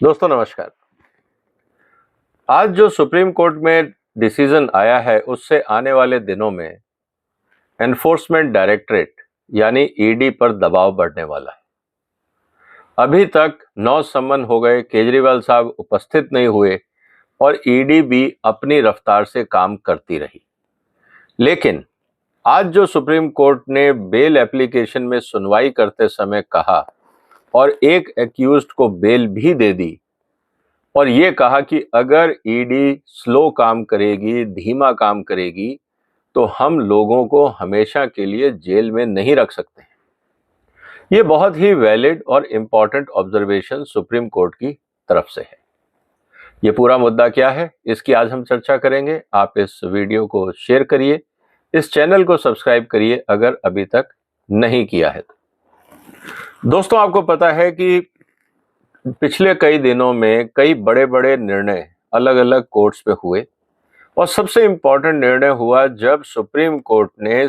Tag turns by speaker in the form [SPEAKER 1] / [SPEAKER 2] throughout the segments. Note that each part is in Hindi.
[SPEAKER 1] दोस्तों नमस्कार। आज जो सुप्रीम कोर्ट में डिसीजन आया है उससे आने वाले दिनों में एनफोर्समेंट डायरेक्टरेट यानी ईडी पर दबाव बढ़ने वाला है। अभी तक 9 सम्मन हो गए, केजरीवाल साहब उपस्थित नहीं हुए और ईडी भी अपनी रफ्तार से काम करती रही। लेकिन आज जो सुप्रीम कोर्ट ने बेल एप्लीकेशन में सुनवाई करते समय कहा और एक एक्यूज्ड को बेल भी दे दी और ये कहा कि अगर ईडी स्लो काम करेगी, धीमा काम करेगी, तो हम लोगों को हमेशा के लिए जेल में नहीं रख सकते। ये बहुत ही वैलिड और इम्पॉर्टेंट ऑब्जर्वेशन सुप्रीम कोर्ट की तरफ से है। ये पूरा मुद्दा क्या है, इसकी आज हम चर्चा करेंगे। आप इस वीडियो को शेयर करिए, इस चैनल को सब्सक्राइब करिए अगर अभी तक नहीं किया है तो। दोस्तों, आपको पता है कि पिछले कई दिनों में कई बड़े बड़े निर्णय अलग अलग कोर्ट्स पे हुए और सबसे इम्पोर्टेंट निर्णय हुआ जब सुप्रीम कोर्ट ने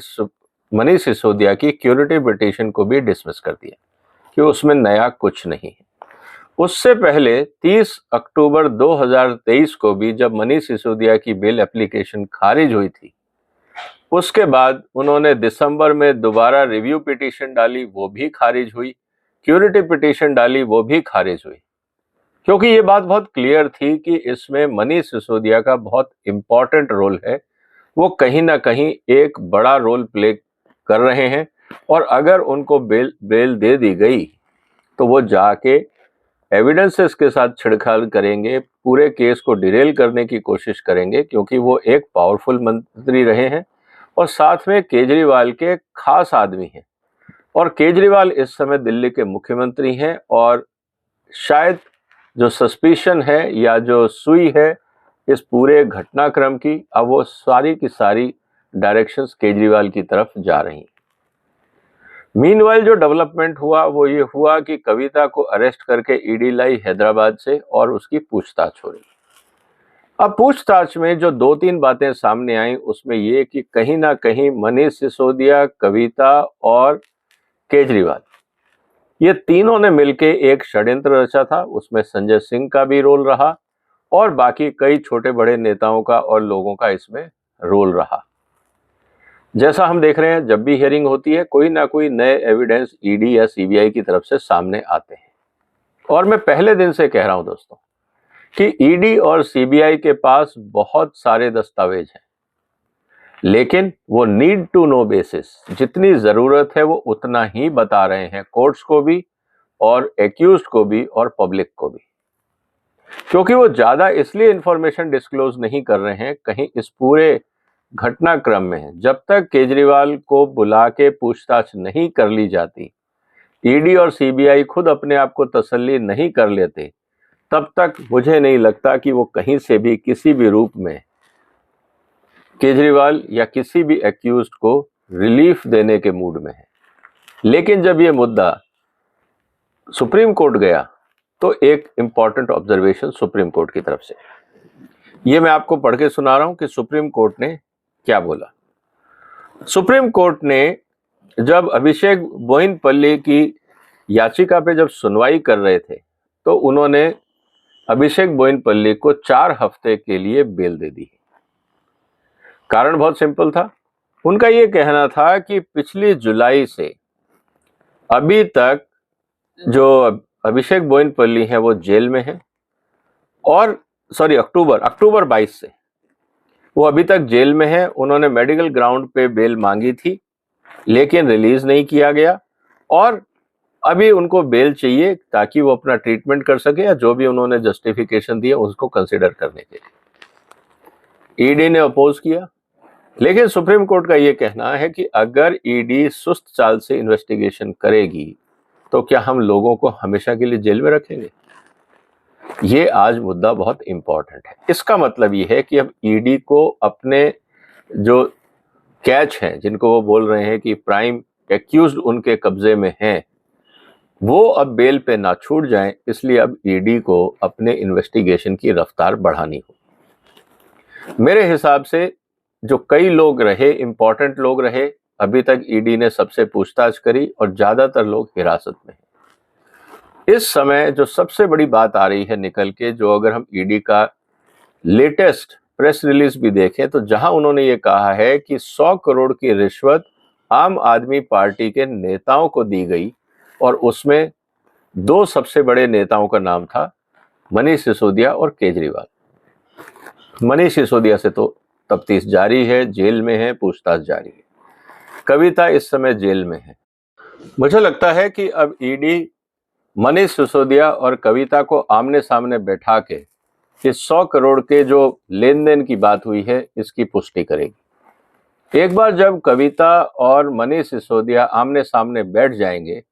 [SPEAKER 1] मनीष सिसोदिया की क्यूरेटिव पिटीशन को भी डिसमिस कर दिया कि उसमें नया कुछ नहीं है। उससे पहले 30 अक्टूबर 2023 को भी जब मनीष सिसोदिया की बेल एप्लीकेशन खारिज हुई थी, उसके बाद उन्होंने दिसंबर में दोबारा रिव्यू पिटीशन डाली, वो भी खारिज हुई। क्यूरेटिव पिटीशन डाली, वो भी खारिज हुई, क्योंकि ये बात बहुत क्लियर थी कि इसमें मनीष सिसोदिया का बहुत इंपॉर्टेंट रोल है। वो कहीं ना कहीं एक बड़ा रोल प्ले कर रहे हैं और अगर उनको बेल दे दी गई तो वो जाके एविडेंसेस के साथ छिड़खाड़ करेंगे, पूरे केस को डिरेल करने की कोशिश करेंगे, क्योंकि वो एक पावरफुल मंत्री रहे हैं और साथ में केजरीवाल के खास आदमी हैं। और केजरीवाल इस समय दिल्ली के मुख्यमंत्री हैं और शायद जो सस्पिशन है या जो सुई है इस पूरे घटनाक्रम की, अब वो सारी की सारी डायरेक्शंस केजरीवाल की तरफ जा रही। मीनवाइल जो डेवलपमेंट हुआ वो ये हुआ कि कविता को अरेस्ट करके ईडी लाई हैदराबाद से और उसकी पूछताछ हो रही। अब पूछताछ में जो 2-3 बातें सामने आई उसमें ये कि कहीं ना कहीं मनीष सिसोदिया, कविता और केजरीवाल, ये तीनों ने मिलके एक षड्यंत्र रचा था। उसमें संजय सिंह का भी रोल रहा और बाकी कई छोटे बड़े नेताओं का और लोगों का इसमें रोल रहा। जैसा हम देख रहे हैं, जब भी हियरिंग होती है कोई ना कोई नए एविडेंस ईडी या सीबीआई की तरफ से सामने आते हैं। और मैं पहले दिन से कह रहा हूं दोस्तों कि ईडी और सीबीआई के पास बहुत सारे दस्तावेज हैं, लेकिन वो नीड टू नो बेसिस, जितनी जरूरत है वो उतना ही बता रहे हैं कोर्ट्स को भी और एक्यूज्ड को भी और पब्लिक को भी, क्योंकि वो ज्यादा इसलिए इंफॉर्मेशन डिस्क्लोज नहीं कर रहे हैं कहीं इस पूरे घटनाक्रम में जब तक केजरीवाल को बुला के पूछताछ नहीं कर ली जाती, ईडी और सीबीआई खुद अपने आप को तसल्ली नहीं कर लेते, तब तक मुझे नहीं लगता कि वो कहीं से भी किसी भी रूप में केजरीवाल या किसी भी एक्यूज्ड को रिलीफ देने के मूड में है। लेकिन जब ये मुद्दा सुप्रीम कोर्ट गया तो एक इंपॉर्टेंट ऑब्जर्वेशन सुप्रीम कोर्ट की तरफ से, ये मैं आपको पढ़ के सुना रहा हूं कि सुप्रीम कोर्ट ने क्या बोला। सुप्रीम कोर्ट ने जब अभिषेक बोइनपल्ली की याचिका पे जब सुनवाई कर रहे थे तो उन्होंने अभिषेक बोइनपल्ली को 4 हफ्ते के लिए बेल दे दी। कारण बहुत सिंपल था, उनका ये कहना था कि पिछली जुलाई से अभी तक जो अभिषेक बोइनपल्ली हैं वो जेल में हैं और अक्टूबर 22 से वो अभी तक जेल में है। उन्होंने मेडिकल ग्राउंड पे बेल मांगी थी लेकिन रिलीज नहीं किया गया और अभी उनको बेल चाहिए ताकि वो अपना ट्रीटमेंट कर सके या जो भी उन्होंने जस्टिफिकेशन दिया उसको कंसिडर करने के लिए। ईडी ने अपोज किया, लेकिन सुप्रीम कोर्ट का ये कहना है कि अगर ईडी सुस्त चाल से इन्वेस्टिगेशन करेगी तो क्या हम लोगों को हमेशा के लिए जेल में रखेंगे। ये आज मुद्दा बहुत इंपॉर्टेंट है। इसका मतलब ये है कि अब ईडी को अपने जो कैच हैं, जिनको वो बोल रहे हैं कि प्राइम एक्यूज्ड उनके कब्जे में हैं, वो अब बेल पे ना छूट जाएं, इसलिए अब ईडी को अपने इन्वेस्टिगेशन की रफ्तार बढ़ानी हो। मेरे हिसाब से जो कई लोग रहे, इंपॉर्टेंट लोग रहे, अभी तक ईडी ने सबसे पूछताछ करी और ज्यादातर लोग हिरासत में हैं। इस समय जो सबसे बड़ी बात आ रही है निकल के, जो अगर हम ईडी का लेटेस्ट प्रेस रिलीज भी देखें तो जहां उन्होंने ये कहा है कि 100 करोड़ की रिश्वत आम आदमी पार्टी के नेताओं को दी गई, और उसमें दो सबसे बड़े नेताओं का नाम था मनीष सिसोदिया और केजरीवाल। मनीष सिसोदिया से तो तफ्तीश जारी है, जेल में है, पूछताछ जारी है। कविता इस समय जेल में है। मुझे लगता है कि अब ईडी मनीष सिसोदिया और कविता को आमने सामने बैठा के इस 100 करोड़ के जो लेन देन की बात हुई है इसकी पुष्टि करेगी। एक बार जब कविता और मनीष सिसोदिया आमने सामने बैठ जाएंगे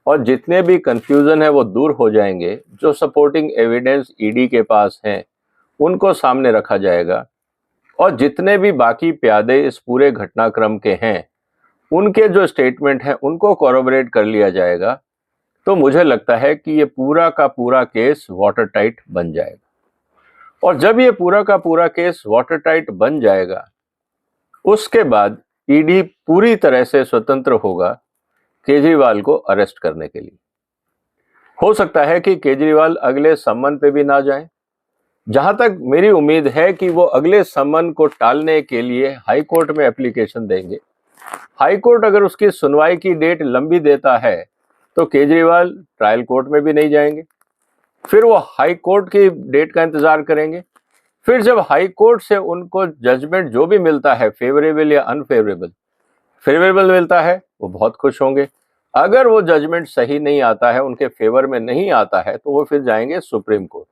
[SPEAKER 1] और जितने भी कंफ्यूजन है वो दूर हो जाएंगे, जो सपोर्टिंग एविडेंस ईडी के पास हैं उनको सामने रखा जाएगा, और जितने भी बाकी प्यादे इस पूरे घटनाक्रम के हैं उनके जो स्टेटमेंट हैं उनको कॉरोबोरेट कर लिया जाएगा, तो मुझे लगता है कि ये पूरा का पूरा केस वाटर टाइट बन जाएगा। और जब ये पूरा का पूरा केस वाटर टाइट बन जाएगा, उसके बाद ईडी पूरी तरह से स्वतंत्र होगा केजरीवाल को अरेस्ट करने के लिए। हो सकता है कि केजरीवाल अगले सम्मन पे भी ना जाएं। जहां तक मेरी उम्मीद है कि वो अगले सम्मन को टालने के लिए हाई कोर्ट में एप्लीकेशन देंगे। हाई कोर्ट अगर उसकी सुनवाई की डेट लंबी देता है तो केजरीवाल ट्रायल कोर्ट में भी नहीं जाएंगे, फिर वो हाई कोर्ट की डेट का इंतजार करेंगे। फिर जब हाई कोर्ट से उनको जजमेंट जो भी मिलता है, फेवरेबल या अनफेवरेबल, फेवरेबल मिलता है वो बहुत खुश होंगे। अगर वो जजमेंट सही नहीं आता है, उनके फेवर में नहीं आता है, तो वो फिर जाएंगे सुप्रीम कोर्ट।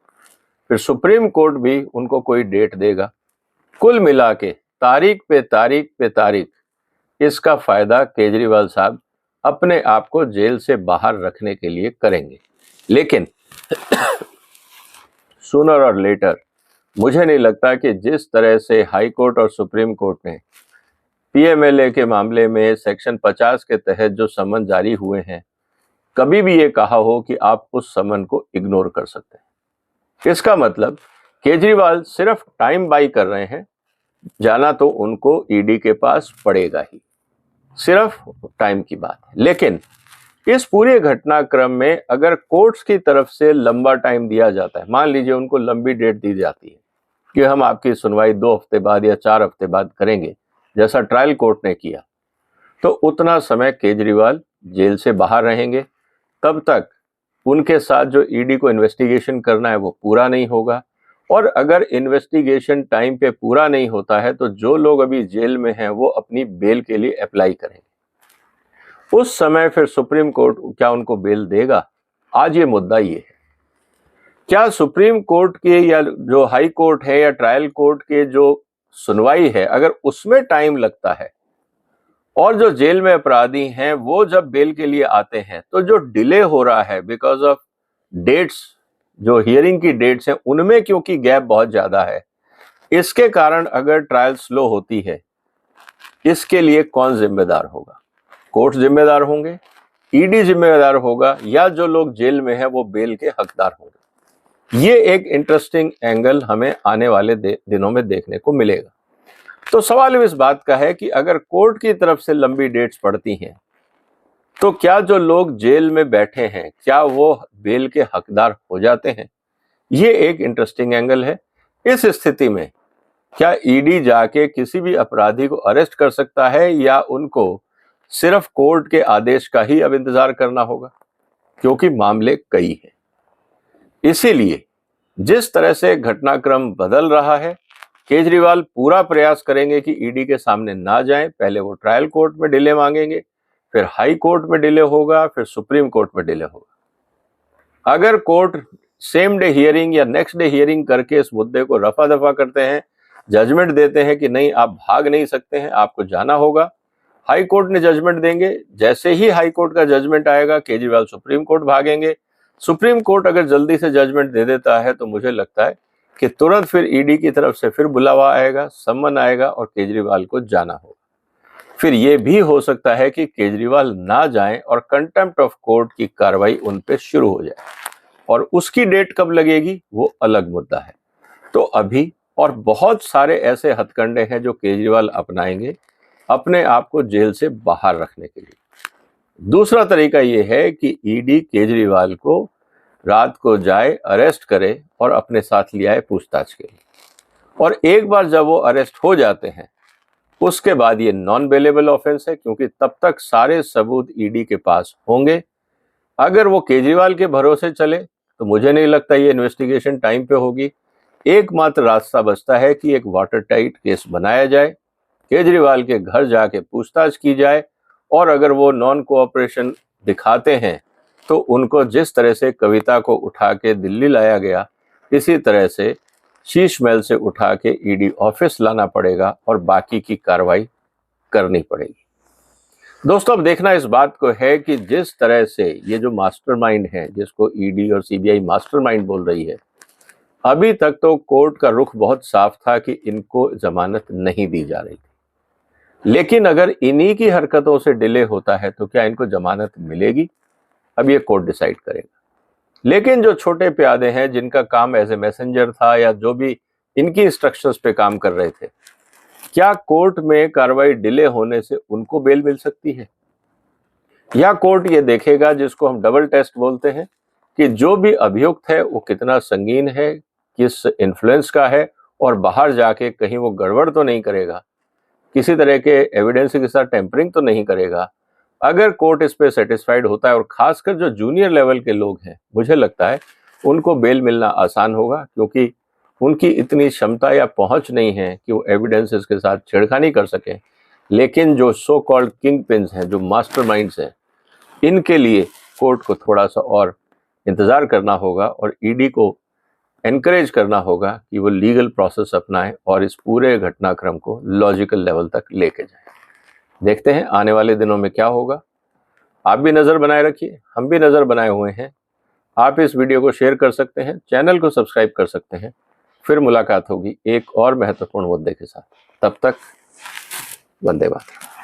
[SPEAKER 1] फिर सुप्रीम कोर्ट भी उनको कोई डेट देगा। कुल मिला के तारीख पे तारीख पे तारीख इसका फायदा केजरीवाल साहब अपने आप को जेल से बाहर रखने के लिए करेंगे। लेकिन सूनर और लेटर मुझे नहीं लगता कि जिस तरह से हाई कोर्ट और सुप्रीम कोर्ट ने पीएमएलए के मामले में सेक्शन 50 के तहत जो समन जारी हुए हैं, कभी भी ये कहा हो कि आप उस समन को इग्नोर कर सकते हैं। इसका मतलब केजरीवाल सिर्फ टाइम बाई कर रहे हैं, जाना तो उनको ईडी के पास पड़ेगा ही, सिर्फ टाइम की बात है। लेकिन इस पूरे घटनाक्रम में अगर कोर्ट्स की तरफ से लंबा टाइम दिया जाता है, मान लीजिए उनको लंबी डेट दी जाती है कि हम आपकी सुनवाई 2 हफ्ते बाद या 4 हफ्ते बाद करेंगे, जैसा ट्रायल कोर्ट ने किया, तो उतना समय केजरीवाल जेल से बाहर रहेंगे। तब तक उनके साथ जो ईडी को इन्वेस्टिगेशन करना है वो पूरा नहीं होगा, और अगर इन्वेस्टिगेशन टाइम पे पूरा नहीं होता है तो जो लोग अभी जेल में हैं वो अपनी बेल के लिए अप्लाई करेंगे। उस समय फिर सुप्रीम कोर्ट क्या उनको बेल देगा? आज ये मुद्दा ये है, क्या सुप्रीम कोर्ट के या जो हाई कोर्ट है या ट्रायल कोर्ट के जो सुनवाई है, अगर उसमें टाइम लगता है और जो जेल में अपराधी हैं वो जब बेल के लिए आते हैं, तो जो डिले हो रहा है बिकॉज ऑफ डेट्स, जो हियरिंग की डेट्स हैं उनमें क्योंकि गैप बहुत ज्यादा है, इसके कारण अगर ट्रायल स्लो होती है, इसके लिए कौन जिम्मेदार होगा? कोर्ट जिम्मेदार होंगे, ईडी जिम्मेदार होगा, या जो लोग जेल में हैं वो बेल के हकदार होंगे? ये एक इंटरेस्टिंग एंगल हमें आने वाले दिनों में देखने को मिलेगा। तो सवाल इस बात का है कि अगर कोर्ट की तरफ से लंबी डेट्स पड़ती हैं तो क्या जो लोग जेल में बैठे हैं क्या वो बेल के हकदार हो जाते हैं? ये एक इंटरेस्टिंग एंगल है। इस स्थिति में क्या ईडी जाके किसी भी अपराधी को अरेस्ट कर सकता है, या उनको सिर्फ कोर्ट के आदेश का ही अब इंतजार करना होगा? क्योंकि मामले कई हैं। इसीलिए जिस तरह से घटनाक्रम बदल रहा है, केजरीवाल पूरा प्रयास करेंगे कि ईडी के सामने ना जाएं। पहले वो ट्रायल कोर्ट में डिले मांगेंगे, फिर हाई कोर्ट में डिले होगा, फिर सुप्रीम कोर्ट में डिले होगा। अगर कोर्ट सेम डे हियरिंग या नेक्स्ट डे हियरिंग करके इस मुद्दे को रफा दफा करते हैं, जजमेंट देते हैं कि नहीं आप भाग नहीं सकते हैं, आपको जाना होगा, हाई कोर्ट ने जजमेंट देंगे, जैसे ही हाई कोर्ट का जजमेंट आएगा केजरीवाल सुप्रीम कोर्ट भागेंगे। सुप्रीम कोर्ट अगर जल्दी से जजमेंट दे देता है तो मुझे लगता है कि तुरंत फिर ईडी की तरफ से फिर बुलावा आएगा, सम्मन आएगा और केजरीवाल को जाना होगा। फिर यह भी हो सकता है कि केजरीवाल ना जाएं और कंटेम्प्ट ऑफ कोर्ट की कार्रवाई उन पे शुरू हो जाए, और उसकी डेट कब लगेगी वो अलग मुद्दा है। तो अभी और बहुत सारे ऐसे हथकंडे हैं जो केजरीवाल अपनाएंगे अपने आप को जेल से बाहर रखने के लिए। दूसरा तरीका ये है कि ईडी केजरीवाल को रात को जाए, अरेस्ट करे और अपने साथ ले आए पूछताछ के लिए। और एक बार जब वो अरेस्ट हो जाते हैं उसके बाद ये नॉन बेलेबल ऑफेंस है, क्योंकि तब तक सारे सबूत ईडी के पास होंगे। अगर वो केजरीवाल के भरोसे चले तो मुझे नहीं लगता ये इन्वेस्टिगेशन टाइम पे होगी। एकमात्र रास्ता बचता है कि एक वाटर टाइट केस बनाया जाए, केजरीवाल के घर जाके पूछताछ की जाए, और अगर वो नॉन कोऑपरेशन दिखाते हैं तो उनको जिस तरह से कविता को उठा के दिल्ली लाया गया, इसी तरह से शीश महल से उठा के ईडी ऑफिस लाना पड़ेगा और बाकी की कार्रवाई करनी पड़ेगी। दोस्तों, अब देखना इस बात को है कि जिस तरह से ये जो मास्टरमाइंड है, जिसको ईडी और सीबीआई मास्टरमाइंड बोल रही है, अभी तक तो कोर्ट का रुख बहुत साफ था कि इनको जमानत नहीं दी जा रही थी। लेकिन अगर इन्हीं की हरकतों से डिले होता है तो क्या इनको जमानत मिलेगी? अब ये कोर्ट डिसाइड करेगा। लेकिन जो छोटे प्यादे हैं, जिनका काम एज ए मैसेंजर था या जो भी इनकी इंस्ट्रक्शंस पे काम कर रहे थे, क्या कोर्ट में कार्रवाई डिले होने से उनको बेल मिल सकती है? या कोर्ट ये देखेगा, जिसको हम डबल टेस्ट बोलते हैं, कि जो भी अभियुक्त है वो कितना संगीन है, किस इन्फ्लुएंस का है, और बाहर जाके कहीं वो गड़बड़ तो नहीं करेगा, किसी तरह के एविडेंस के साथ टेम्परिंग तो नहीं करेगा। अगर कोर्ट इस पे सेटिस्फाइड होता है, और खासकर जो जूनियर लेवल के लोग हैं, मुझे लगता है उनको बेल मिलना आसान होगा, क्योंकि उनकी इतनी क्षमता या पहुंच नहीं है कि वो एविडेंसेस के साथ छेड़खानी कर सकें। लेकिन जो सो कॉल्ड किंग पिन्स हैं, जो मास्टरमाइंड्स हैं, इनके लिए कोर्ट को थोड़ा सा और इंतज़ार करना होगा और ईडी को एनकरेज करना होगा कि वो लीगल प्रोसेस अपनाएं और इस पूरे घटनाक्रम को लॉजिकल लेवल तक लेके जाएं। देखते हैं आने वाले दिनों में क्या होगा। आप भी नज़र बनाए रखिए, हम भी नज़र बनाए हुए हैं। आप इस वीडियो को शेयर कर सकते हैं, चैनल को सब्सक्राइब कर सकते हैं। फिर मुलाकात होगी एक और महत्वपूर्ण मुद्दे के साथ। तब तक वंदे मातरम।